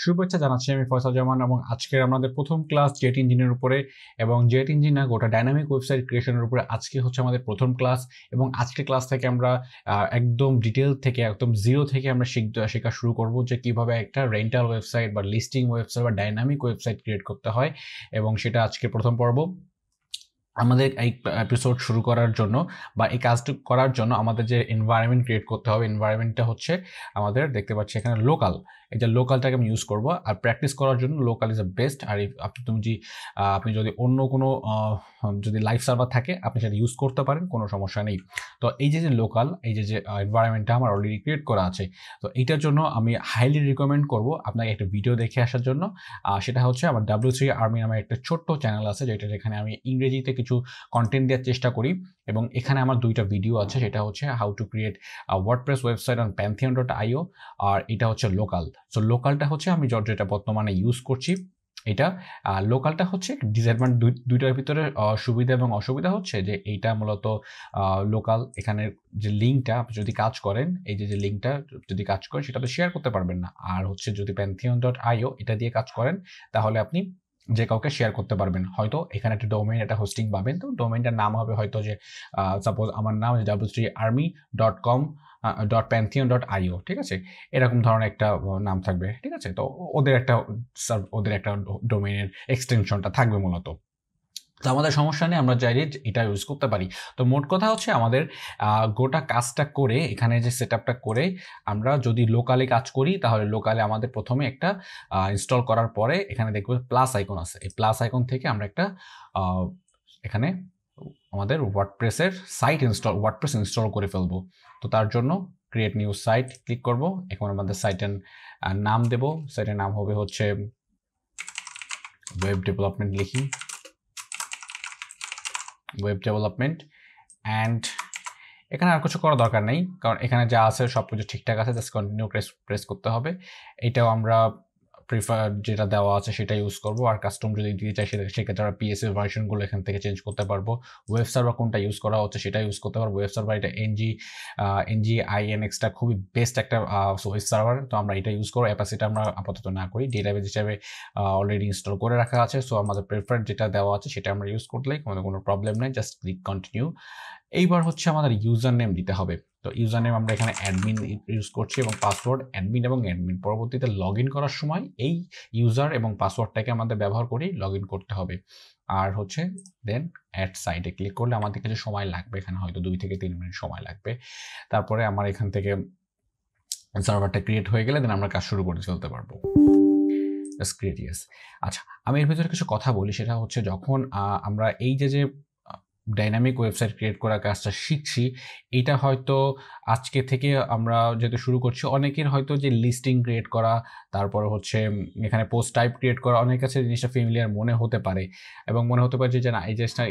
শুভেচ্ছা জানাচ্ছি আমি ফয়সাল জামান এবং আজকের আমাদের প্রথম ক্লাস জেট ইঞ্জিনের উপরে এবং জেট ইঞ্জিন না গোটা ডাইনামিক ওয়েবসাইট ক্রিয়েশনের উপরে আজকে হচ্ছে আমাদের প্রথম ক্লাস এবং আজকের ক্লাস থেকে আমরা একদম ডিটেল থেকে একদম জিরো থেকে আমরা শেখা শুরু করব যে কিভাবে একটা রেন্টাল ওয়েবসাইট বা লিস্টিং ওয়েবসাইট বা ডাইনামিক ওয়েবসাইট ক্রিয়েট করতে হয় এবং সেটা আজকে প্রথম পর্ব। আমাদের এই এপিসোড শুরু করার জন্য বা এই কাজটি করার জন্য আমাদের যে এনভায়রনমেন্ট ক্রিয়েট করতে হবে, এনভায়রনমেন্টটা হচ্ছে আমাদের দেখতে পাচ্ছি এখানে লোকাল। এই যে লোকালটাকে আমি ইউজ করব আর প্র্যাকটিস করার জন্য লোকাল ইজ দ্য বেস্ট। আর আপনি যদি অন্য কোনো যদি লাইভ সার্ভার থাকে আপনি সেটা ইউজ করতে পারেন, কোনো সমস্যা নেই। তো এই যে লোকাল, এই যে এনভায়রনমেন্টটা আমার অলরেডি ক্রিয়েট করা আছে, তো এইটার জন্য আমি হাইলি রিকমেন্ড করব আপনাকে একটা ভিডিও দেখে আসার জন্য। সেটা হচ্ছে আমার W3 আর্মি নামে একটা ছোট্ট চ্যানেল আছে যেখানে আমি ইংরেজিতে কিছু কন্টেন্ট দেওয়ার চেষ্টা করি এবং এখানে আমার দুইটা ভিডিও আছে। সেটা হচ্ছে how to create WordPress website on pantheon.io আর এটা হচ্ছে লোকাল। সো লোকালটা হচ্ছে আমি যেটা বর্তমানে ইউজ করছি এটা। লোকালটা হচ্ছে ডিসঅ্যাডভান্টেজ দুইটার ভিতরে সুবিধা এবং অসুবিধা হচ্ছে যে এইটা মূলত লোকাল, এখানের যে লিঙ্কটা আপনি যদি কাজ করেন, এই যে লিঙ্কটা যদি কাজ করেন সেটা তো শেয়ার করতে পারবেন না। আর হচ্ছে যদি pantheon.io এটা দিয়ে কাজ করেন তাহলে আপনি যে কাউকে শেয়ার করতে পারবেন। হয়তো এখানে একটা ডোমেইন, একটা হোস্টিং পাবেন, তো ডোমেইনটার নাম হবে হয়তো যে সাপোজ আমার নাম w3army.com.pantheon.io, ঠিক আছে, এরকম ধরনের একটা নাম থাকবে, ঠিক আছে। তো ওদের একটা ডোমেইনের এক্সটেনশনটা থাকবে মূলত। তো আমাদের সমস্যা নেই, আমরা চাইলে এটা ইউজ করতে পারি। তো মোট কথা হচ্ছে আমাদের গোটা কাজটা করে এখানে যে সেটআপটা করে আমরা যদি লোকালে কাজ করি তাহলে লোকালে আমাদের প্রথমে একটা ইনস্টল করার পরে এখানে দেখব প্লাস আইকন আছে। এই প্লাস আইকন থেকে আমরা একটা এখানে আমাদের ওয়ার্ডপ্রেস ইনস্টল করে ফেলবো। তো তার জন্য ক্রিয়েট নিউ সাইট ক্লিক করব। এখন আমাদের সাইটের নাম দেব। সাইটের নাম হবে হচ্ছে ওয়েব ডেভেলপমেন্ট, লিখি ওয়েব ডেভেলপমেন্ট। অ্যান্ড এখানে আর কিছু করা দরকার নেই, কারণ এখানে যা আছে সব কিছু ঠিকঠাক আছে, জাস্ট কন্টিনিউ প্রেস করতে হবে। এটাও আমরা প্রিফার যেটা দেওয়া আছে সেটা ইউজ করব। আর কাস্টম যদি দিতে চাই সেক্ষেত্রে আমরা PSF ভার্সনগুলো এখান থেকে চেঞ্জ করতে পারবো। ওয়েব সার্ভার কোনটা ইউজ করা হচ্ছে সেটা ইউজ করতে পারবো। ওয়েব সার্ভার এটা NGINX-টা খুবই বেস্ট একটা ওয়েব সার্ভার, তো আমরা এটা ইউজ করবো। অ্যাপাসিটি আমরা আপাতত না করি, ডেটাবেস হিসাবে অলরেডি ইনস্টল করে রাখা আছে। সো আমাদের প্রেফার যেটা দেওয়া আছে সেটা আমরা ইউজ করলেই কোনো প্রবলেম নেই, জাস্ট ক্লিক কন্টিনিউ। এইবার হচ্ছে আমাদের ইউজার নেম দিতে হবে। তো ইউজার নেম আমরা এখানে অ্যাডমিন ইউজ করছি এবং পাসওয়ার্ড অ্যাডমিন এবং অ্যাডমিন। পরবর্তীতে লগ ইন করার সময় এই ইউজার এবং পাসওয়ার্ডটাকে আমাদের ব্যবহার করেই লগ ইন করতে হবে। আর হচ্ছে দেন অ্যাড সাইটে ক্লিক করলে আমাদের কিছু সময় লাগবে, এখানে হয়তো 2 থেকে 3 মিনিট সময় লাগবে। তারপরে আমার এখান থেকে সার্ভারটা ক্রিয়েট হয়ে গেলে দেন আমরা কাজ শুরু করে চলতে পারবো। আচ্ছা, আমি এর ভিতরে কিছু কথা বলি। সেটা হচ্ছে যখন আমরা এই যে ডাইনামিক ওয়েবসাইট ক্রিয়েট করার কাজটা শিখছি, এটা হয়তো আজকে থেকে আমরা যেহেতু শুরু করছি, অনেকের হয়তো যে লিস্টিং ক্রিয়েট করা, তারপর হচ্ছে এখানে পোস্ট টাইপ ক্রিয়েট করা, অনেকের কাছে জিনিসটা ফ্যামিলিয়ার মনে হতে পারে এবং মনে হতে পারে যে না এই জিনিসটা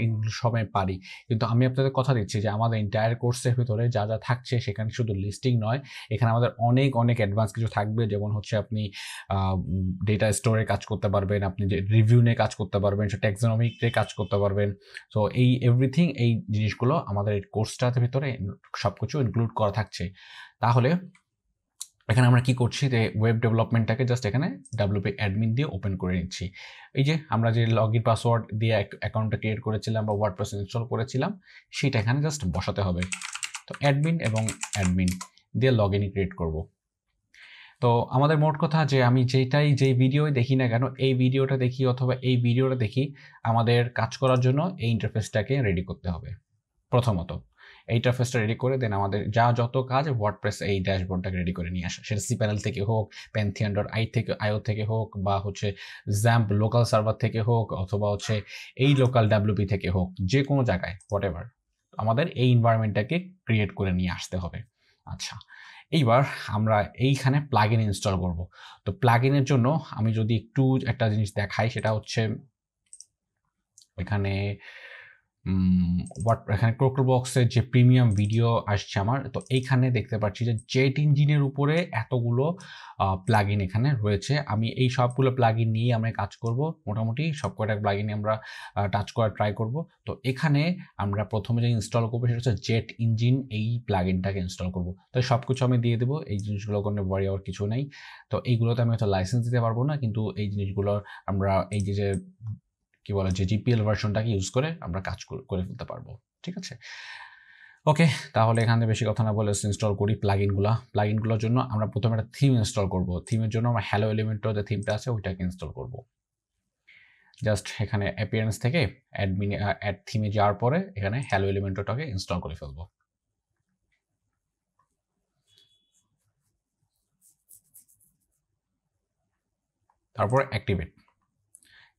সময় পারি। কিন্তু আমি আপনাদের কথা দিচ্ছি যে আমাদের এন্টায়ার কোর্সের ভিতরে যা যা থাকছে সেখানে শুধু লিস্টিং নয়, এখানে আমাদের অনেক অনেক অ্যাডভান্স কিছু থাকবে। যেমন হচ্ছে আপনি ডেটা স্টোরে কাজ করতে পারবেন, আপনি যে রিভিউ নিয়ে কাজ করতে পারবেন, ট্যাক্সোনমিতে কাজ করতে পারবেন। তো এই জিনিসগুলো আমাদের এই কোর্সটার ভিতরে সবকিছু ইনক্লুড করা থাকছে। তাহলে এখানে আমরা কি করছি যে ওয়েব ডেভেলপমেন্টটাকে জাস্ট এখানে WP অ্যাডমিন দিয়ে ওপেন করে নিচ্ছি। এই যে আমরা যে লগইন পাসওয়ার্ড দিয়ে অ্যাকাউন্টটা ক্রিয়েট করেছিলাম বা ওয়ার্ডপ্রেস ইনস্টল করেছিলাম সেটা এখানে জাস্ট বসাতে হবে। তো অ্যাডমিন এবং অ্যাডমিন দিয়ে লগ ইন ক্রিয়েট করব। তো আমাদের মোট কথা যে আমি যেই ভিডিওই দেখি না কেন, এই ভিডিওটা দেখি অথবা এই ভিডিওটা দেখি, আমাদের কাজ করার জন্য এই ইন্টারফেসটাকে রেডি করতে হবে। প্রথমত এই ইন্টারফেসটা রেডি করে দেন আমাদের যত কাজ ওয়ার্ডপ্রেস এই ড্যাশবোর্ডটাকে রেডি করে নিয়ে আসা, সেটা cPanel থেকে হোক, pantheon.io থেকে হোক, বা হচ্ছে XAMPP লোকাল সার্ভার থেকে হোক, অথবা হচ্ছে এই লোকাল WP থেকে হোক, যে কোনো জায়গায় হোয়াটএভার আমাদের এই এনভায়রনমেন্টটাকে ক্রিয়েট করে নিয়ে আসতে হবে। আচ্ছা, এইবার আমরা এইখানে প্লাগইন ইনস্টল করব। তো প্লাগইনের জন্য আমি যদি একটু একটা জিনিস দেখাই, সেটা হচ্ছে এখানে এখানে ক্রোকোবক্সের যে প্রিমিয়াম ভিডিও আসছে আমার, তো এইখানে দেখতে পাচ্ছি যে জেট ইঞ্জিনের উপরে এতগুলো প্লাগইন এখানে রয়েছে। আমি এই সবগুলো প্লাগইন নিয়েই আমরা কাজ করব, মোটামুটি সব কয়টা প্লাগইন আমরা টাচ করার ট্রাই করব। তো এখানে আমরা প্রথমে যে ইনস্টল করবো সেটা হচ্ছে জেট ইঞ্জিন, এই প্লাগইনটাকে ইনস্টল করব। তো সব কিছু আমি দিয়ে দেবো, এই জিনিসগুলো কোনো ওয়ারি হওয়ার কিছু নেই। তো এইগুলোতে আমি হয়তো লাইসেন্স দিতে পারবো না, কিন্তু এই জিনিসগুলো আমরা এই যে কি বলে যে জিপিএল ভার্সনটাকে ইউজ করে আমরা কাজ করে ফেলতে পারবো। ঠিক আছে, ওকে। তাহলে এখানে বেশি কথা না বলে ইনস্টল করি প্লাগইনগুলোর জন্য আমরা প্রথমে একটা থিম ইনস্টল করব। থিমের জন্য আমরা হ্যালো এলিমেন্টর যে থিমটা আছে ওইটাকে ইনস্টল করব। জাস্ট এখানে অ্যাপিয়ারেন্স থেকে অ্যাড থিমে যাওয়ার পরে এখানে হ্যালো এলিমেন্টরটাকে ইনস্টল করে ফেলবো। তারপর অ্যাক্টিভেট।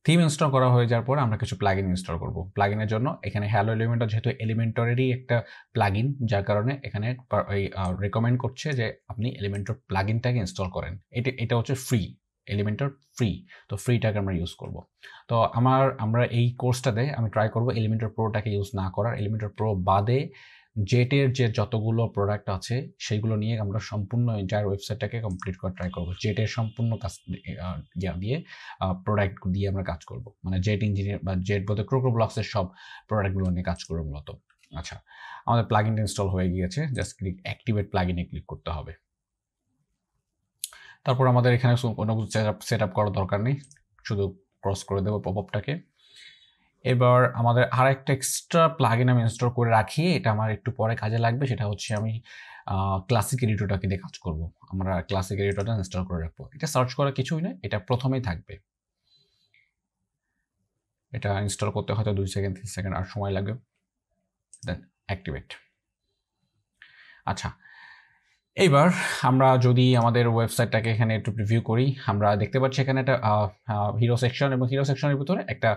থিম ইনস্টল করা হয়ে যাওয়ার পর আমরা কিছু প্লাগইন ইনস্টল করব। প্লাগইনের জন্য এখানে হ্যালো এলিমেন্টর যেহেতু এলিমেন্টরেরই একটা প্লাগইন, যার কারণে এখানে রেকমেন্ড করছে যে আপনি এলিমেন্টর প্লাগইনটাকে ইনস্টল করেন। এটা হচ্ছে ফ্রি, এলিমেন্টর ফ্রি, তো ফ্রিটাকে আমরা ইউজ করব। তো আমরা এই কোর্সটাতে আমি ট্রাই করব এলিমেন্টর প্রোটাকে ইউজ না করার। এলিমেন্টর প্রো বাদে জেটের যে যতগুলো প্রোডাক্ট আছে সেইগুলো নিয়ে আমরা সম্পূর্ণ এন্টায়ার ওয়েবসাইটটাকে কমপ্লিট করার ট্রাই করব। জেটের সম্পূর্ণ কাজ দিয়ে প্রোডাক্ট দিয়ে আমরা কাজ করব, মানে জেট ইঞ্জিনিয়ার বা জেট বলতে ক্রোকোবক্সের সব প্রোডাক্টগুলো নিয়ে কাজ করব মূলত। আচ্ছা, আমাদের প্লাগইনটা ইনস্টল হয়ে গিয়েছে, জাস্ট অ্যাক্টিভেট প্লাগইনে ক্লিক করতে হবে। তারপর আমাদের এখানে কোনো কিছু সেট আপ করার দরকার নেই, শুধু ক্রস করে দেবো পপআপটাকে। এবার আমাদের আর একটা এক্সট্রা প্লাগইন আমি ইনস্টল করে রাখি, এটা আমার একটু পরে কাজে লাগবে। সেটা হচ্ছে আমি ক্লাসিক এডিটরটাকে দিয়ে কাজ করব। আমরা ক্লাসিক এডিটরটা ইনস্টল করে রাখবো। এটা সার্চ করা কিছুই না, এটা প্রথমেই থাকবে। এটা ইনস্টল করতে হয়তো 2 সেকেন্ড 3 সেকেন্ড আর সময় লাগবে। দেন অ্যাক্টিভেট। আচ্ছা, এইবার আমরা যদি আমাদের ওয়েবসাইটটাকে এখানে একটু প্রিভিউ করি, আমরা দেখতে পাচ্ছি এখানে একটা হিরো সেকশন, এবং হিরো সেকশনের ভিতরে একটা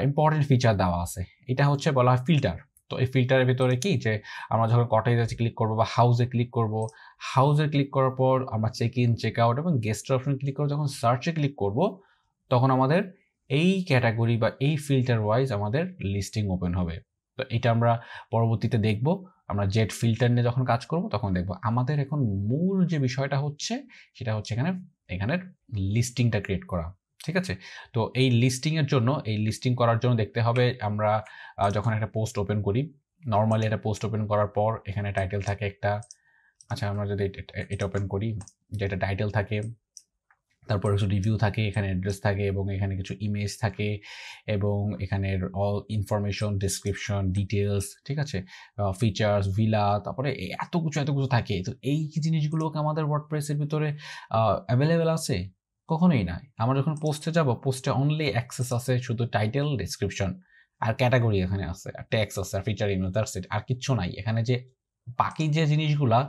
ইম্পর্টেন্ট ফিচার দেওয়া আছে। এটা হচ্ছে বলা হয় ফিল্টার। তো এই ফিল্টারের ভিতরে কি, যে আমরা যখন কটেজে ক্লিক করবো বা হাউসে ক্লিক করব, হাউসে ক্লিক করার পর আমরা চেক ইন, চেক আউট এবং গেস্ট অপশন ক্লিক করে যখন সার্চে ক্লিক করব, তখন আমাদের এই ক্যাটাগরি বা এই ফিল্টার ওয়াইজ আমাদের লিস্টিং ওপেন হবে। তো এটা আমরা পরবর্তীতে দেখব। আমরা জেট ফিল্টার নিয়ে যখন কাজ করব তখন দেখব। আমাদের এখন মূল যে বিষয়টা হচ্ছে সেটা হচ্ছে এখানের লিস্টিংটা ক্রিয়েট করা। ঠিক আছে, তো এই লিস্টিং করার জন্য দেখতে হবে আমরা যখন একটা পোস্ট ওপেন করি, নর্মালি একটা পোস্ট ওপেন করার পর এখানে টাইটেল থাকে একটা। আচ্ছা, আমরা যদি এটা ওপেন করি, যেটা টাইটেল থাকে, তারপর কিছু রিভিউ থাকে, এখানে অ্যাড্রেস থাকে এবং এখানে কিছু ইমেজ থাকে এবং এখানের অল ইনফরমেশন, ডেসক্রিপশন, ডিটেলস, ঠিক আছে, ফিচার্স, ভিলা, তারপরে এত কিছু থাকে। তো এই জিনিসগুলোকে আমাদের ওয়ার্ডপ্রেসের ভিতরে অ্যাভেলেবেল আছে? কখনোই না। আমরা যখন পোস্টে যাব, পোস্টে অনলি অ্যাক্সেস আছে শুধু টাইটেল, ডেসক্রিপশন আর ক্যাটাগরি এখানে আছে, আর ট্যাক্স আছে, আর ফিচার ইমেজ, দ্যাটস ইট, আর কিচ্ছু নাই। এখানে যে বাকি যে জিনিসগুলা,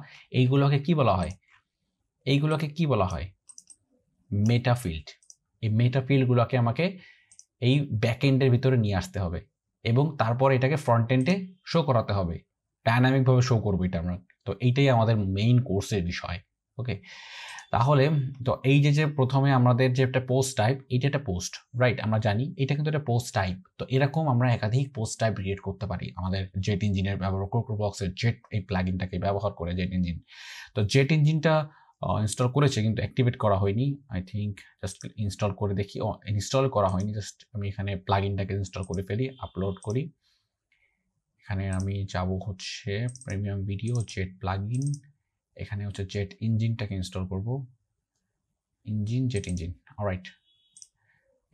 এইগুলোকে কি বলা হয়? মেটা ফিল্ড। এই মেটা ফিল্ডগুলোকে আমাকে এই ব্যাকএন্ডের ভিতরে নিয়ে আসতে হবে এবং তারপর এটাকে ফ্রন্ট এন্ডে শো করাতে হবে, ডায়নামিকভাবে শো করবো এটা আমরা। তো এইটাই আমাদের মেইন কোর্সের বিষয়। ওকে, তাহলে তো এই যে প্রথমে আমাদের যে একটা পোস্ট টাইপ, এটা একটা পোস্ট, রাইট? আমরা জানি এটা কিন্তু একটা পোস্ট টাইপ। তো এরকম আমরা একাধিক পোস্ট টাইপ ক্রিয়েট করতে পারি আমাদের জেট ইঞ্জিনের ব্যবহার, ক্রোকোবক্সের জেট এই প্লাগইনটাকে ব্যবহার করে জেট ইঞ্জিন। তো জেট ইঞ্জিনটা ইনস্টল করেছে কিন্তু অ্যাক্টিভেট করা হয়নি। আই থিঙ্ক জাস্ট ইনস্টল করে দেখি। ইনস্টল করা হয়নি, জাস্ট আমি এখানে প্লাগইনটাকে ইনস্টল করে ফেলি, আপলোড করি। এখানে আমি যাব হচ্ছে প্রিমিয়াম ভিডিও, জেট প্লাগইন, এখানে হচ্ছে জেট ইঞ্জিনটাকে ইনস্টল করব। Jet engine, alright.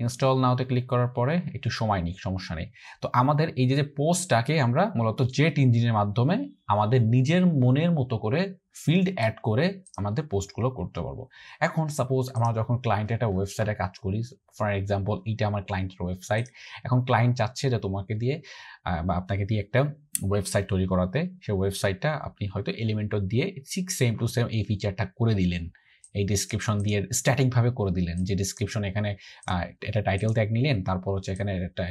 ইনস্টল নাওতে ক্লিক করার পরে একটু সময় নিক, সমস্যা নেই। তো আমাদের এই যে পোস্টটাকে আমরা মূলত জেট ইঞ্জিনের মাধ্যমে আমাদের নিজের মনের মতো করে ফিল্ড অ্যাড করে আমাদের পোস্টগুলো করতে পারবো। এখন সাপোজ আমরা যখন ক্লায়েন্টের একটা ওয়েবসাইটে কাজ করি, ফর এক্সাম্পল এইটা আমার ক্লায়েন্টের ওয়েবসাইট। এখন ক্লায়েন্ট চাচ্ছে যে তোমাকে দিয়ে বা আপনাকে দিয়ে একটা ওয়েবসাইট তৈরি করাতে। সেই ওয়েবসাইটটা আপনি হয়তো এলিমেন্টর দিয়ে ঠিক সেম টু সেম এই ফিচারটা করে দিলেন, এই ডিসক্রিপশন দিয়ে স্ট্যাটিকভাবে করে দিলেন। যে ডিসক্রিপশন এখানে এটা টাইটেল ট্যাগ নিলেন, তারপর হচ্ছে এখানে একটা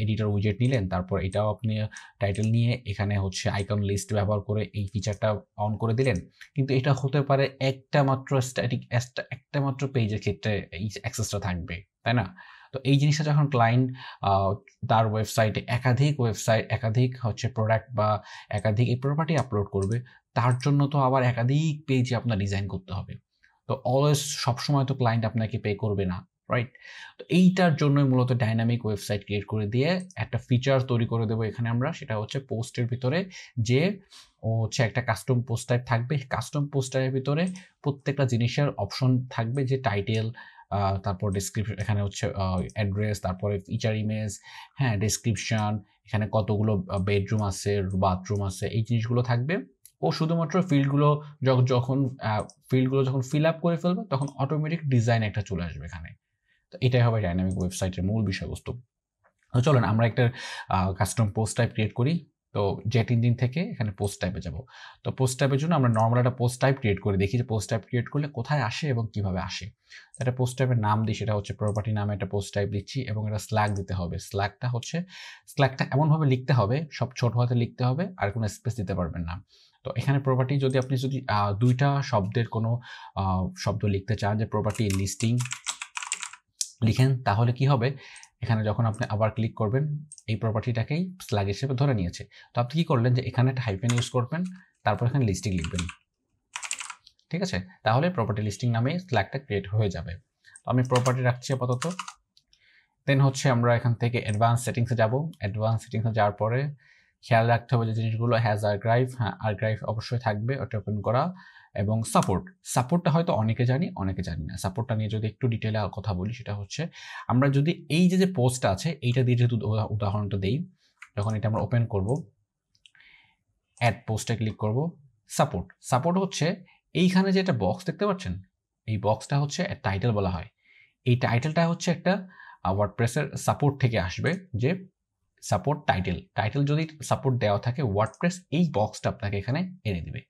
এডিটর উইজেট নিলেন, তারপর এটাও আপনি টাইটেল নিয়ে এখানে হচ্ছে আইকন লিস্ট ব্যবহার করে এই ফিচারটা অন করে দিলেন। কিন্তু এটা হতে পারে একটা মাত্র পেজের ক্ষেত্রে এই অ্যাক্সেসটা থাকবে, তাই না? তো এই জিনিসটা যখন ক্লায়েন্ট তার ওয়েবসাইটে একাধিক হচ্ছে প্রোডাক্ট বা একাধিক এই প্রপার্টি আপলোড করবে, তার জন্য তো আবার একাধিক পেজে আপনার ডিজাইন করতে হবে। তো অলওয়েজ সবসময় তো ক্লায়েন্ট আপনাকে পে করবে না, রাইট? তো এইটার জন্যই মূলত ডাইনামিক ওয়েবসাইট ক্রিয়েট করে দিয়ে একটা ফিচার তৈরি করে দেবো এখানে আমরা, সেটা হচ্ছে পোস্টের ভিতরে যে হচ্ছে একটা কাস্টম পোস্ট টাইপ থাকবে। কাস্টম পোস্ট টাইপের ভিতরে প্রত্যেকটা জিনিসের অপশন থাকবে, যে টাইটেল, তারপর ডেসক্রিপশন, এখানে হচ্ছে অ্যাড্রেস, তারপরে ফিচার ইমেজ, হ্যাঁ, ডেসক্রিপশন, এখানে কতগুলো বেডরুম আছে, বাথরুম আছে, এই জিনিসগুলো থাকবে। ও শুধুমাত্র ফিল্ডগুলো যখন ফিল আপ করে ফেলবে, তখন অটোমেটিক ডিজাইন একটা চলে আসবে এখানে। তো এটাই হবে ডাইনামিক ওয়েবসাইটের মূল বিষয়বস্তু। তো চলেন আমরা একটা কাস্টম পোস্ট টাইপ ক্রিয়েট করি। তো জেট ইঞ্জিন থেকে এখানে পোস্ট টাইপে যাব। তো পোস্ট টাইপের জন্য আমরা নর্মাল একটা পোস্ট টাইপ ক্রিয়েট করে দেখি যে পোস্ট টাইপ ক্রিয়েট করলে কোথায় আসে এবং কিভাবে আসে। একটা পোস্ট টাইপের নাম দিই, সেটা হচ্ছে প্রপার্টি নামে একটা পোস্ট টাইপ দিচ্ছি, এবং এটা স্ল্যাগ দিতে হবে। স্ল্যাগটা এমনভাবে লিখতে হবে, সব ছোট হাতে লিখতে হবে, আর কোনো স্পেস দিতে পারবেন না। তো এখানে প্রপার্টি যদি আপনি দুইটা শব্দের কোনো শব্দ লিখতে চান, যে প্রপার্টি লিস্টিং লিখেন, তাহলে কি হবে, এখানে যখন আপনি আবার ক্লিক করবেন, এই প্রপার্টিটাকেই স্ল্যাগ হিসেবে ধরে নিয়েছে। তো আপনি কি করলেন, যে এখানে একটা হাইফেন ইউজ করবেন, তারপর এখানে লিস্টিং লিখবেন, ঠিক আছে? তাহলে প্রপার্টি লিস্টিং নামে স্ল্যাগটা ক্রিয়েট হয়ে যাবে। তো আমি প্রপার্টি রাখছি আপাতত। দেন হচ্ছে আমরা এখান থেকে অ্যাডভান্স সেটিংসে যাব। অ্যাডভান্স সেটিংসে যাওয়ার পরে খেয়াল রাখতে হবে যে জিনিসগুলো হ্যাজ আর্কাইভ, হ্যাঁ আর্কাইভ অবশ্যই থাকবে, ওটা ওপেন করা। এবং সাপোর্টটা হয়তো অনেকে জানি না। সাপোর্টটা নিয়ে যদি একটু ডিটেলে কথা বলি, সেটা হচ্ছে আমরা যদি এই যে পোস্টটা আছে, এইটা দিয়ে যেহেতু উদাহরণটা দেই, যখন এটা আমরা ওপেন করব, অ্যাড পোস্টে ক্লিক করব, সাপোর্ট হচ্ছে এইখানে যে একটা বক্স দেখতে পাচ্ছেন, এই বক্সটা হচ্ছে টাইটেল বলা হয়। এই টাইটেলটা হচ্ছে একটা ওয়ার্ডপ্রেসের সাপোর্ট থেকে আসবে, যে সাপোর্ট টাইটেল যদি সাপোর্ট দেওয়া থাকে, ওয়ার্ডপ্রেস এই বক্সটা আপনাকে এখানে এনে দিবে,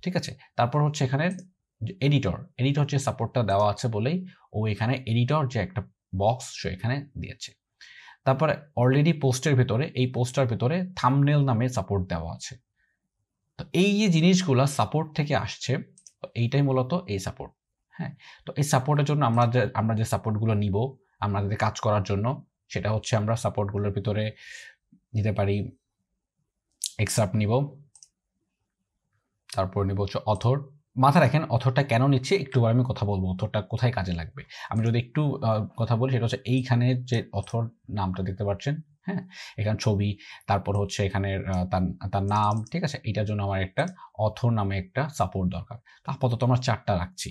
ঠিক আছে? তারপর হচ্ছে এখানে এডিটর হচ্ছে সাপোর্টটা দেওয়া আছে বলেই ও এখানে এডিটর যে একটা বক্স সে এখানে দিয়েছে। তারপরে অলরেডি এই পোস্টার ভিতরে থাম্বনেল নামে সাপোর্ট দেওয়া আছে। তো এই যে জিনিসগুলো সাপোর্ট থেকে আসছে, এইটাই মূলত এই সাপোর্ট। হ্যাঁ, তো এই সাপোর্টের জন্য আমরা যে সাপোর্টগুলো নিব আমাদের কাজ করার জন্য, সেটা হচ্ছে আমরা সাপোর্টগুলোর ভিতরে নিতে পারি এক্সার্প নিব, তারপর নিব হচ্ছে অথর। মাথায় রাখেন অথরটা কেন নিচ্ছে, একটু আমি কথা বলবো অথরটা কোথায় কাজে লাগবে। আমি যদি একটু কথা বলি, সেটা হচ্ছে এইখানে যে অথর নামটা দেখতে পাচ্ছেন, হ্যাঁ, এখানে ছবি, তারপর হচ্ছে এখানে তার নাম, ঠিক আছে? এটার জন্য আমার একটা অথর নামে একটা সাপোর্ট দরকার। তো আপাতত আমরা 4টা রাখছি,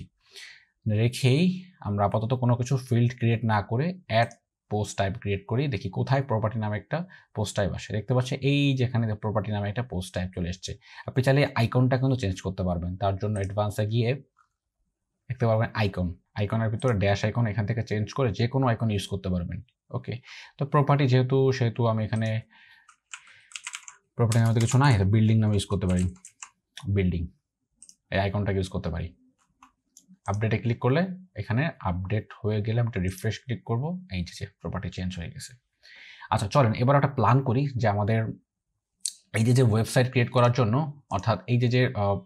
রেখেই আমরা আপাতত কোনো কিছু ফিল্ড ক্রিয়েট না করে অ্যাড পোস্ট টাইপ ক্রিয়েট করি, দেখি কোথায় প্রপার্টি নামে একটা পোস্ট টাইপ আসে। দেখতে পাচ্ছি এই যেখানে প্রপার্টি নামে একটা পোস্ট টাইপ চলে এসছে। আপনি চাইলে আইকনটা কিন্তু চেঞ্জ করতে পারবেন, তার জন্য অ্যাডভান্সে গিয়ে দেখতে পারবেন আইকনের ভিতরে ড্যাশ আইকন, এখান থেকে চেঞ্জ করে যে কোনো আইকন ইউজ করতে পারবেন। ওকে, তো প্রপার্টি সেহেতু আমি এখানে প্রপার্টি নামে কিছু নাই, বিল্ডিং নামে ইউজ করতে পারি, বিল্ডিং এই আইকনটাকে ইউজ করতে পারি। আপডেটে ক্লিক করলে এখানে আপডেট হয়ে গেলে আমি একটা রিফ্রেশ ক্লিক করব, এই যে প্রপার্টি চেঞ্জ হয়ে গেছে। আচ্ছা চলেন এবার একটা প্ল্যান করি, যে আমাদের এই যে ওয়েবসাইট ক্রিয়েট করার জন্য, অর্থাৎ এই যে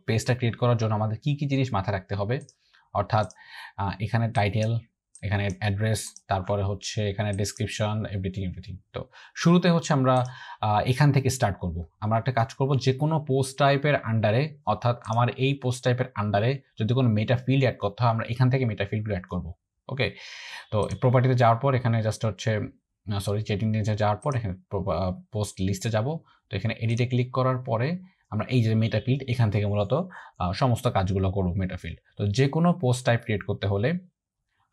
পেজটা ক্রিয়েট করার জন্য আমাদের কি জিনিস মাথায় রাখতে হবে। অর্থাৎ এখানে টাইটেল, এখানে অ্যাড্রেস, তারপরে হচ্ছে এখানে ডেসক্রিপশন, এভরিথিং। তো শুরুতে হচ্ছে আমরা এখান থেকে স্টার্ট করব। আমরা একটা কাজ করব, যে কোনো পোস্ট টাইপের আন্ডারে, অর্থাৎ আমার এই পোস্ট টাইপের আন্ডারে যদি কোনো মেটা ফিল্ড অ্যাড করতে হয়, আমরা এখান থেকে মেটা ফিল্ডগুলো অ্যাড করব। ওকে, তো প্রপার্টিতে যাওয়ার পর এখানে জাস্ট হচ্ছে চেটিং নিচে যাওয়ার পর এখানে পোস্ট লিস্টে যাব। তো এখানে এডিটে ক্লিক করার পরে আমরা এই যে মেটা ফিল্ড, এখান থেকে মূলত সমস্ত কাজগুলো করব মেটা ফিল্ড। তো যে কোনো পোস্ট টাইপ ক্রিয়েট করতে হলে,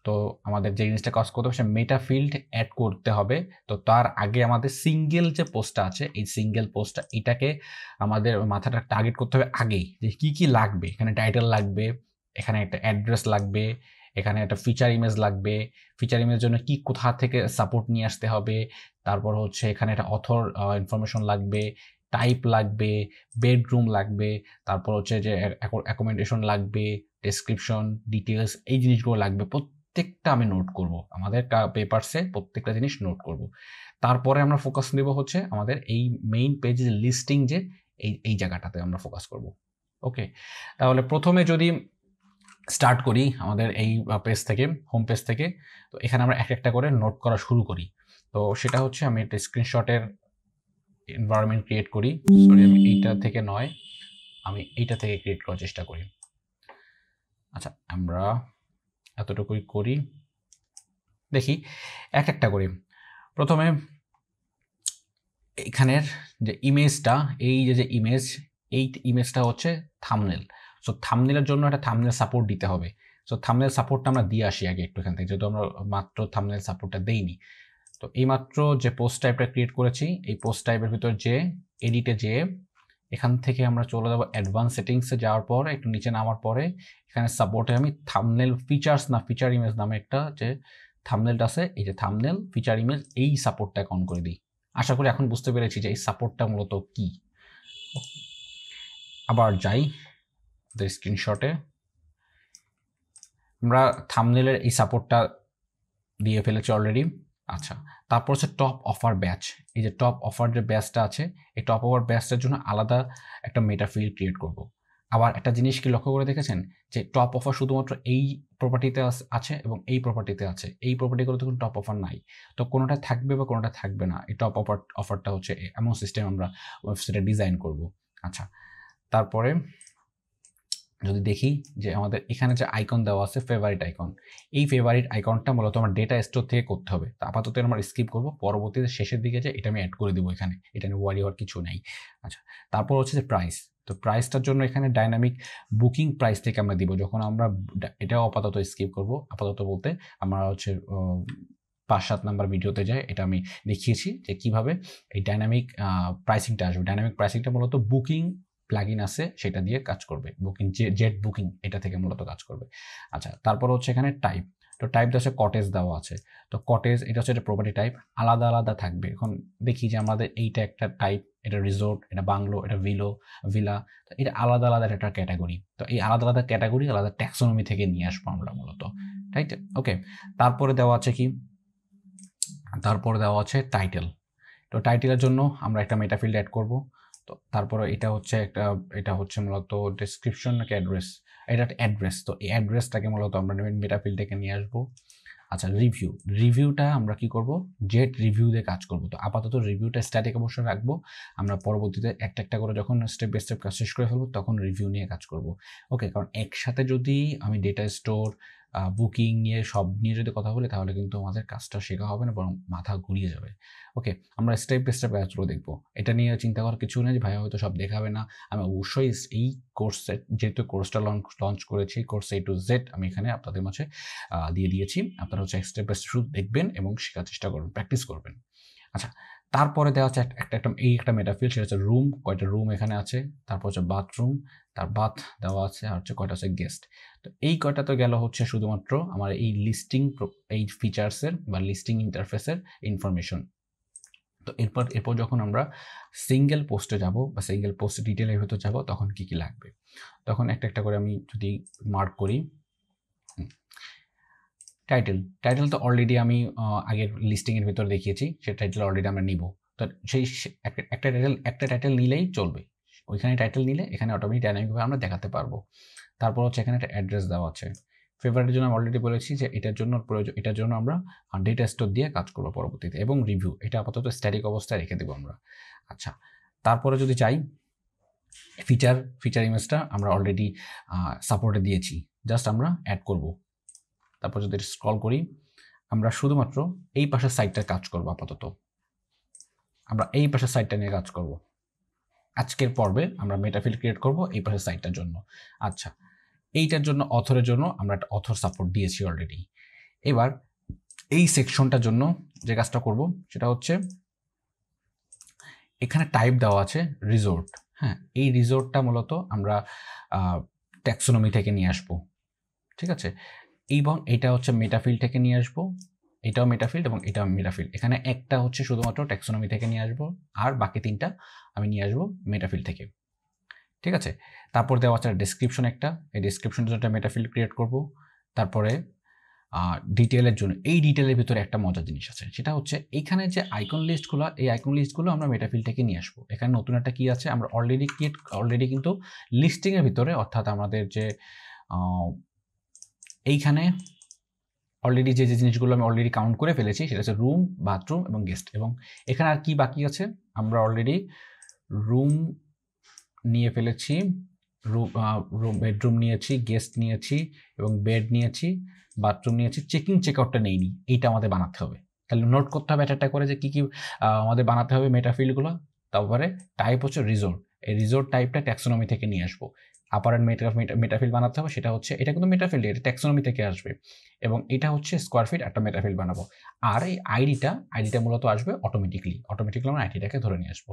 তো আমাদের যে জিনিসটা কাজ করতে হবে, সে মেটা ফিল্ড অ্যাড করতে হবে। তো তার আগে আমাদের সিঙ্গেল যে পোস্টটা আছে, এই সিঙ্গেল পোস্টটা এটাকে আমাদের মাথাটা টার্গেট করতে হবে আগেই, যে কি লাগবে। এখানে টাইটেল লাগবে, এখানে একটা অ্যাড্রেস লাগবে, এখানে একটা ফিচার ইমেজ লাগবে, ফিচার ইমেজের জন্য কোথা থেকে সাপোর্ট নিয়ে আসতে হবে, তারপর হচ্ছে এখানে একটা অথর ইনফরমেশন লাগবে, টাইপ লাগবে, বেডরুম লাগবে, তারপর হচ্ছে যে অ্যাকোমোডেশন লাগবে, ডেসক্রিপশন, ডিটেলস, এই জিনিসগুলো লাগবে। প্রত্যেকটা আমি নোট করব, আমাদের পেপারসে প্রত্যেকটা জিনিস নোট করব। তারপরে আমরা ফোকাস নেব হচ্ছে আমাদের এই মেইন পেজের লিস্টিং, যে এই জায়গাটাতে আমরা ফোকাস করব। ওকে, তাহলে প্রথমে যদি স্টার্ট করি আমাদের এই পেজ থেকে, হোম পেজ থেকে। তো এখানে আমরা একটা করে নোট করা শুরু করি। তো সেটা হচ্ছে আমি একটা স্ক্রিনশটের এনভায়রনমেন্ট ক্রিয়েট করি। সরি, আমি এইটা থেকে নয়, আমি এইটা থেকে ক্রিয়েট করার চেষ্টা করি। আচ্ছা, আমরা এতটুকুই করি। দেখি একটা করি। প্রথমে এখানের যে ইমেজটা, এই যে ইমেজ, এই ইমেজটা হচ্ছে থাম্বনেল। সো থাম্বনেলের জন্য একটা থাম্বনেল সাপোর্ট দিতে হবে। সো থাম্বনেল সাপোর্টটা আমরা দিয়ে আসি আগে একটু এখান থেকে, যেহেতু আমরা মাত্র থাম্বনেল সাপোর্টটা দেইনি। তো এইমাত্র যে পোস্ট টাইপটা ক্রিয়েট করেছি, এই পোস্ট টাইপের ভিতর যে এডিটে যেয়ে এখান থেকে আমরা চলে যাবো অ্যাডভান্স সেটিংসে। যাওয়ার পর একটু নিচে নামার পরে এখানে সাপোর্টে আমি থাম্বনেল ফিচার্স না ফিচার ইমেজ নামে একটা যে থাম্বনেলটা আছে, এই যে থাম্বনেল ফিচার ইমেজ, এই সাপোর্টটা অন করে দিই। আশা করি এখন বুঝতে পেরেছি যে এই সাপোর্টটা মূলত কি। আবার যাই স্ক্রিনশটে, আমরা থাম্বনেলের এই সাপোর্টটা দিয়ে ফেলেছি অলরেডি। আচ্ছা, তারপর হচ্ছে টপ অফার ব্যাচ। এই যে টপ অফার যে ব্যাচটা আছে, এই টপ অফার ব্যাচটার জন্য আলাদা একটা মেটা ফিল্ড ক্রিয়েট করব। আবার একটা জিনিস কি লক্ষ্য করে দেখেছেন যে টপ অফার শুধুমাত্র এই প্রপার্টিতে আছে এবং এই প্রপার্টিতে আছে, এই প্রপার্টিগুলো তো কোনো টপ অফার নাই। তো কোনোটা থাকবে বা কোনোটা থাকবে না, এই টপ অফারটা হচ্ছে এমন সিস্টেম আমরা ওয়েবসাইটে ডিজাইন করব। আচ্ছা, তারপরে যদি দেখি যে আমাদের এখানে যে আইকন দেওয়া আছে ফেভারিট আইকন, এই ফেভারিট আইকনটা মূলত আমার ডেটা স্টোর থেকে করতে হবে। তো আপাতত আমরা স্কিপ করব, পরবর্তীতে শেষের দিকে যে এটা আমি অ্যাড করে দেবো এখানে, এটা নিয়ে ওয়ারি হওয়ার কিছু নেই। আচ্ছা, তারপর হচ্ছে যে প্রাইস। তো প্রাইসটার জন্য এখানে ডাইনামিক বুকিং প্রাইস থেকে আমরা দিব। যখন আমরা এটাও আপাতত স্কিপ করব, আপাতত বলতে আমরা হচ্ছে 5-7 নাম্বার ভিডিওতে যাই, এটা আমি দেখিয়েছি যে কিভাবে এই ডাইনামিক প্রাইসিংটা আসবে। ডাইনামিক প্রাইসিংটা মূলত বুকিং প্লাগইন আছে সেটা দিয়ে কাজ করবে, বুকিং জেট বুকিং এটা থেকে মূলত কাজ করবে। আচ্ছা, তারপর হচ্ছে এখানে টাইপ। তো টাইপ হচ্ছে কটেজ দেওয়া আছে। তো কটেজ এটা হচ্ছে একটা প্রপার্টি টাইপ, আলাদা আলাদা থাকবে। এখন দেখি যে আমাদের এইটা একটা টাইপ, এটা রিসোর্ট, এটা বাংলো, এটা ভিলা। তো এটা আলাদা আলাদা একটা ক্যাটাগরি। তো এই আলাদা আলাদা ক্যাটাগরি আলাদা ট্যাক্সোনমি থেকে নিয়ে আসবো আমরা মূলত, রাইট? ওকে, তারপরে দেওয়া আছে কি, তারপরে দেওয়া আছে টাইটেল। তো টাইটেলের জন্য আমরা একটা মেটা ফিল্ড অ্যাড করব। তো তারপরে এটা হচ্ছে মূলত ডেসক্রিপশন নাকি অ্যাড্রেস, এটা অ্যাড্রেস। তো এই অ্যাড্রেসটাকে মূলত আমরা মেটা ফিল্ড থেকে নিয়ে আসবো। আচ্ছা, রিভিউটা আমরা কি করব, জেট রিভিউ দিয়ে কাজ করব। তো আপাতত রিভিউটা স্ট্যাটিক অবশ্যই রাখবো, আমরা পরবর্তীতে একটা করে যখন স্টেপ বাই স্টেপ কাজ শেষ করে ফেলবো তখন রিভিউ নিয়ে কাজ করব। ওকে, কারণ একসাথে যদি আমি ডেটা স্টোর, বুকিং নিয়ে সব নিয়ে যদি কথা বলি তাহলে কিন্তু আমাদের কাজটা শেখা হবে না, বরং মাথা ঘুরিয়ে যাবে। ওকে, আমরা স্টেপ বাই স্টেপ কাজগুলো দেখবো। এটা নিয়ে চিন্তা করার কিছু নেই যে ভাইয়া হয়তো সব দেখাবে না। আমি অবশ্যই এই কোর্সে, যেহেতু কোর্সটা লঞ্চ করেছি, কোর্স A to Z আমি এখানে আপনাদের মাঝে দিয়ে দিয়েছি। আপনারা হচ্ছে স্টেপ বাই স্টেপ দেখবেন এবং শেখার চেষ্টা করবেন, প্র্যাকটিস করবেন। আচ্ছা, তারপরে দেওয়া হচ্ছে একটা মেটাফিল, সেটা হচ্ছে রুম, কয়টা রুম এখানে আছে। তারপর হচ্ছে বাথরুম, তার বাথ দেওয়া আছে, আর হচ্ছে কয়টা হচ্ছে গেস্ট। তো এই কয়টা তো গেল হচ্ছে শুধুমাত্র আমার এই এই ফিচার্সের বা লিস্টিং ইন্টারফেসের ইনফরমেশন। তো এরপর যখন আমরা সিঙ্গেল পোস্টে যাব বা সিঙ্গেল পোস্ট ডিটেলের ভেতর যাব তখন কি কি লাগবে, তখন একটা করে আমি যদি মার্ক করি। টাইটেল তো অলরেডি আমি আগের লিস্টিংয়ের ভিতরে দেখিয়েছি, সেই টাইটেল অলরেডি আমরা নিব। তো সেই একটা টাইটেল নিলেই চলবে, ওইখানে টাইটেল নিলে এখানে অটোমেটিক ডাইনামিকভাবে আমরা দেখাতে পারবো। তারপর হচ্ছে এখানে একটা অ্যাড্রেস দেওয়া আছে। ফেভারিটের জন্য আমি অলরেডি বলেছি যে এটার জন্য আমরা ডেটা স্টোর দিয়ে কাজ করবো পরবর্তীতে, এবং রিভিউ এটা আপাতত স্ট্যাটিক অবস্থায় রেখে দেবো আমরা। আচ্ছা, তারপরে যদি চাই ফিচার ইমেজটা আমরা অলরেডি সাপোর্টে দিয়েছি, জাস্ট আমরা অ্যাড করব। তারপর যদি স্ক্রল করি, আমরা শুধুমাত্র এই পাশের সাইডটার কাজ করব। আপাতত আমরা এই পাশের সাইডটা নিয়ে কাজ করব। আজকের পর্বে আমরা মেটাফিল্ড ক্রিয়েট করব এই পাশের সাইডটার জন্য। আচ্ছা, এইটার জন্য অথরের জন্য আমরা একটা অথর সাপোর্ট দিয়েছি অলরেডি। এবার এই সেকশনটার জন্য যে কাজটা করব সেটা হচ্ছে এখানে টাইপ দেওয়া আছে রিসোর্ট। হ্যাঁ, এই রিসোর্টটা মূলত আমরা ট্যাক্সোনমি থেকে নিয়ে আসবো, ঠিক আছে? এবং এটা হচ্ছে মেটাফিল্ড থেকে নিয়ে আসবো, এটাও মেটাফিল্ড এবং এটাও মেটাফিল্ড। এখানে একটা হচ্ছে শুধুমাত্র ট্যাক্সোনমি থেকে নিয়ে আসবো, আর বাকি তিনটা আমি নিয়ে আসবো মেটাফিল্ড থেকে, ঠিক আছে? তারপর দেওয়া আছে ডেসক্রিপশন একটা, এই ডেসক্রিপশনের জন্য একটা মেটাফিল্ড ক্রিয়েট করব। তারপরে ডিটেলের জন্য, এই ডিটেলের ভিতরে একটা মজার জিনিস আছে, সেটা হচ্ছে এইখানে যে আইকন লিস্টগুলো, এই আইকন লিস্টগুলো আমরা মেটাফিল্ড থেকে নিয়ে আসবো। এখানে নতুন একটা কি আছে, আমরা অলরেডি কিন্তু লিস্টিংয়ের ভিতরে, অর্থাৎ আমাদের যে এইখানে অলরেডি যে জিনিসগুলো আমি অলরেডি কাউন্ট করে ফেলেছি সেটা হচ্ছে রুম, বাথরুম এবং গেস্ট। এবং এখানে আর কি বাকি আছে, আমরা অলরেডি রুম নিয়ে ফেলেছি, রুম বেডরুম নিয়েছি, গেস্ট নিয়েছি এবং বেড নিয়েছি, বাথরুম নিয়েছি, চেকিং চেকআউটটা নেইনি। এইটা আমাদের বানাতে হবে। তাহলে নোট করতে হবে একটা করে যে কী কী আমাদের বানাতে হবে মেটাফিল্ডগুলো। তারপরে টাইপ হচ্ছে রিসোর্ট, এই রিসোর্ট টাইপটা ট্যাক্সোনমি থেকে নিয়ে আসবো। আপার অ্যান্ড মেটাফিল্ড বানাতে হবে, সেটা হচ্ছে এটা কিন্তু মেটাফিল্ড, এটা ট্যাক্সোনমি থেকে আসবে। এবং এটা হচ্ছে স্কোয়ার ফিট একটা মেটাফিল্ড বানাবো। আর এই আইডিটা মূলত আসবে অটোমেটিকলি আমরা আইডিটাকে ধরে নিয়ে আসবো।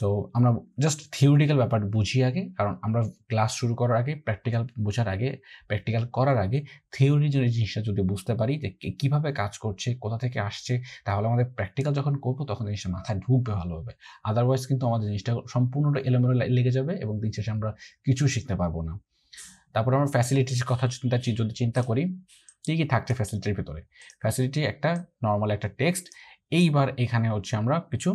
তো আমরা জাস্ট থিওরিটিক্যাল ব্যাপার বুঝি আগে, কারণ আমরা ক্লাস শুরু করার আগে, প্র্যাকটিক্যাল করার আগে থিওরি জিনিসটা যদি বুঝতে পারি যে কীভাবে কাজ করছে, কোথা থেকে আসছে, তাহলে আমাদের প্র্যাকটিক্যাল যখন করবো তখন জিনিসটা মাথায় ঢুকবে ভালোভাবে। আদারওয়াইজ কিন্তু আমাদের জিনিসটা সম্পূর্ণটা এলোমেলো লেগে যাবে এবং দিন শেষে আমরা কিছু শিখতে পারবো না। তারপর আমরা ফ্যাসিলিটির কথা যদি চিন্তা করি, কী কী থাকছে ফ্যাসিলিটির ভিতরে। ফ্যাসিলিটি একটা নর্মাল একটা টেক্সট। এইবার এখানে হচ্ছে আমরা কিছু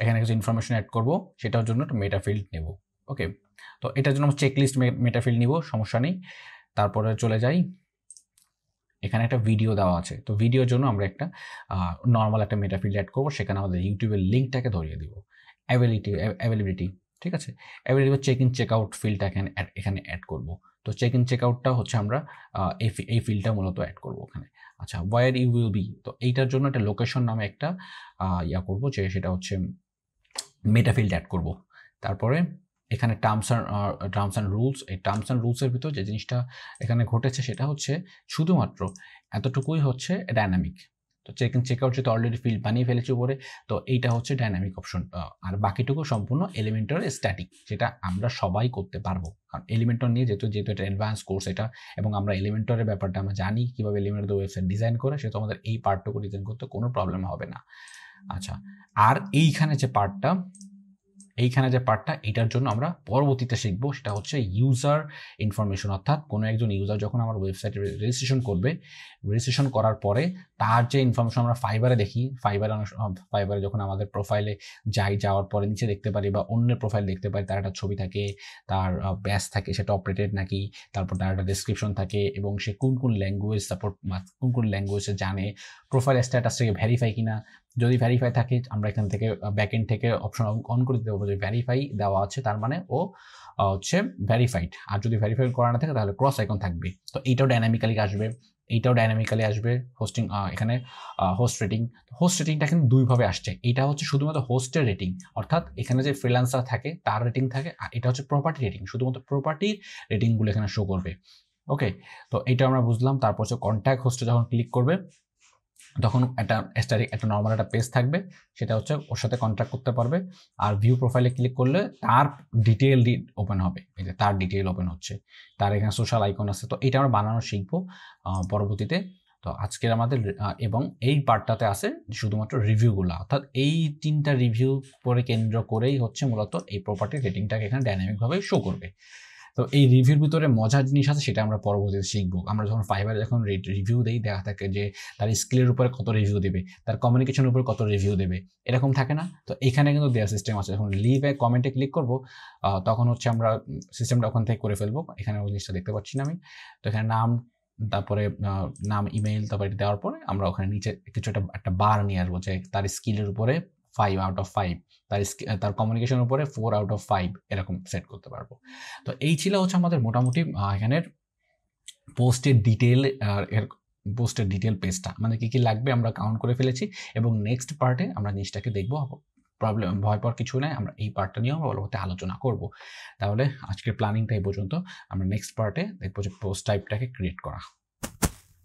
এখানে কিছু ইনফরমেশন অ্যাড করব, সেটার জন্য একটা মেটাফিল্ড নেব। ওকে, তো এটার জন্য আমরা চেকলিস্ট মেটাফিল্ড নিব, সমস্যা নেই। তারপরে চলে যাই, এখানে একটা ভিডিও দেওয়া আছে, তো ভিডিওর জন্য আমরা একটা নর্মাল একটা মেটাফিল্ড অ্যাড করব, সেখানে আমাদের ইউটিউবের লিঙ্কটাকে ধরিয়ে দিব। অ্যাভেলেবিলিটি, ঠিক আছে, available check in check out ফিল্ডটা এখানে অ্যাড করব। তো চেক ইন চেক আউটটা হচ্ছে আমরা এই ফিল্ডটা মূলত অ্যাড করব ওখানে। আচ্ছা, ওয়ার ইউ উইল বি, তো এইটার জন্য একটা লোকেশন নামে একটা করব, যে সেটা হচ্ছে মেটাফিল্ড অ্যাড করব। তারপরে এখানে টার্মস অ্যান্ড রুলস, এই টার্মস অ্যান্ড রুলসের ভিতর যে জিনিসটা এখানে ঘটেছে সেটা হচ্ছে শুধুমাত্র এতটুকুই হচ্ছে ডায়নামিক। তো চেক ইন চেক আউট যেহেতু অলরেডি ফিল্ড বানিয়ে ফেলেছি উপরে, তো এইটা হচ্ছে ডায়নামিক অপশন। আর বাকিটুকু সম্পূর্ণ এলিমেন্টর স্ট্যাটিক, যেটা আমরা সবাই করতে পারবো, কারণ এলিমেন্টর নিয়ে যেহেতু এটা অ্যাডভান্স কোর্স এটা, এবং আমরা এলিমেন্টরের ব্যাপারটা আমরা জানি কীভাবে এলিমেন্টর ওয়েবসাইট ডিজাইন করে, সেহেতু আমাদের এই পার্টটুকু ডিজাইন করতে কোনো প্রবলেম হবে না। আচ্ছা, আর এইখানে যে পার্টটা এটার জন্য আমরা পরবর্তীতে শিখবো, সেটা হচ্ছে ইউজার ইনফরমেশন। অর্থাৎ কোনো একজন ইউজার যখন আমার ওয়েবসাইটে রেজিস্ট্রেশন করবে, রেজিস্ট্রেশন করার পরে তার যে ইনফরমেশন আমরা ফাইবারে দেখি, ফাইবারে যখন আমাদের প্রোফাইলে যাওয়ার পরে নিচে দেখতে পারি বা অন্যের প্রোফাইল দেখতে পারি, তার একটা ছবি থাকে, তার ব্যাচ থাকে, সেটা অপারেটেড নাকি, তারপর তার একটা ডেসক্রিপশন থাকে, এবং সে কোন ল্যাঙ্গুয়েজ সাপোর্ট, কোন ল্যাঙ্গুয়েজে জানে, প্রোফাইল স্ট্যাটাসটাকে ভেরিফাই কিনা। যদি ভেরিফাই থাকে, আমরা এখান থেকে ব্যাকএন্ড থেকে অপশন অন করে দিতে পারবো যে ভেরিফাই দেওয়া আছে, তার মানে ও হচ্ছে ভেরিফাইড। আর যদি ভেরিফাই করা না থাকে তাহলে ক্রস আইকন থাকবে। তো এইটাও ডাইনামিক্যালি আসবে। হোস্টিং, এখানে হোস্ট রেটিংটা কিন্তু দুইভাবে আসছে। এটা হচ্ছে শুধুমাত্র হোস্টের রেটিং, অর্থাৎ এখানে যে ফ্রিল্যান্সার থাকে তার রেটিং থাকে, আর এটা হচ্ছে প্রপার্টি রেটিং, শুধুমাত্র প্রপার্টির রেটিংগুলো এখানে শো করবে। ওকে, তো এইটা আমরা বুঝলাম। তারপর হচ্ছে কন্ট্যাক্ট হোস্টে যখন ক্লিক করবে তখন একটা নর্মাল একটা পেজ থাকবে, সেটা হচ্ছে ওর সাথে কন্ট্যাক্ট করতে পারবে। আর ভিউ প্রোফাইলে ক্লিক করলে তার ডিটেইল ওপেন হবে, এই যে তার ডিটেইল ওপেন হচ্ছে, তার এখানে সোশ্যাল আইকন আছে। তো এটা আমরা বানানো শিখবো পরবর্তীতে। তো আজকের আমাদের এবং এই পার্টটাতে আছে শুধুমাত্র রিভিউগুলো, অর্থাৎ এই 3টা রিভিউ পরে কেন্দ্র করেই হচ্ছে মূলত এই প্রপার্টির রেটিংটাকে এখানে ডাইনামিকভাবে শো করবে। তো এই রিভিউর ভিতরে মজার জিনিস আছে, সেটা আমরা পরবর্তীতে শিখবো। আমরা যখন ফাইবারে যখন রিভিউ দেই, দেখা থাকে যে তার স্কিলের উপরে কত রিভিউ দেবে, তার কমিউনিকেশনের উপরে কত রিভিউ দেবে, এরকম থাকে না। তো এখানে কিন্তু দেওয়ার সিস্টেম আছে। যখন লিভ এ কমেন্টে ক্লিক করবো তখন হচ্ছে আমরা সিস্টেমটা ওখান থেকে করে ফেলবো। এখানে ওই জিনিসটা দেখতে পাচ্ছি না আমি। তো এখানে নাম, তারপরে নাম, ইমেইল, তারপরে দেওয়ার পরে আমরা ওখানে নিচে কিছু একটা বার নিয়ে আসবো, যে তার স্কিলের উপরে 5 out of 5, তার কমিউনিকেশনের উপরে 4 out of 5, এরকম সেট করতে পারবো। তো এই ছিল হচ্ছে আমাদের মোটামুটি এখানের পোস্টের ডিটেল পেজটা, মানে কি লাগবে আমরা কাউন্ট করে ফেলেছি। এবং নেক্সট পার্টে আমরা জিনিসটাকে দেখবো, ভয় পাওয়ার কিছু নাই, আমরা এই পার্টটা নিয়েও পরবর্তীতে আলোচনা করব। তাহলে আজকের প্ল্যানিংটা এই পর্যন্ত। আমরা নেক্সট পার্টে দেখবো যে পোস্ট টাইপটাকে ক্রিয়েট করা।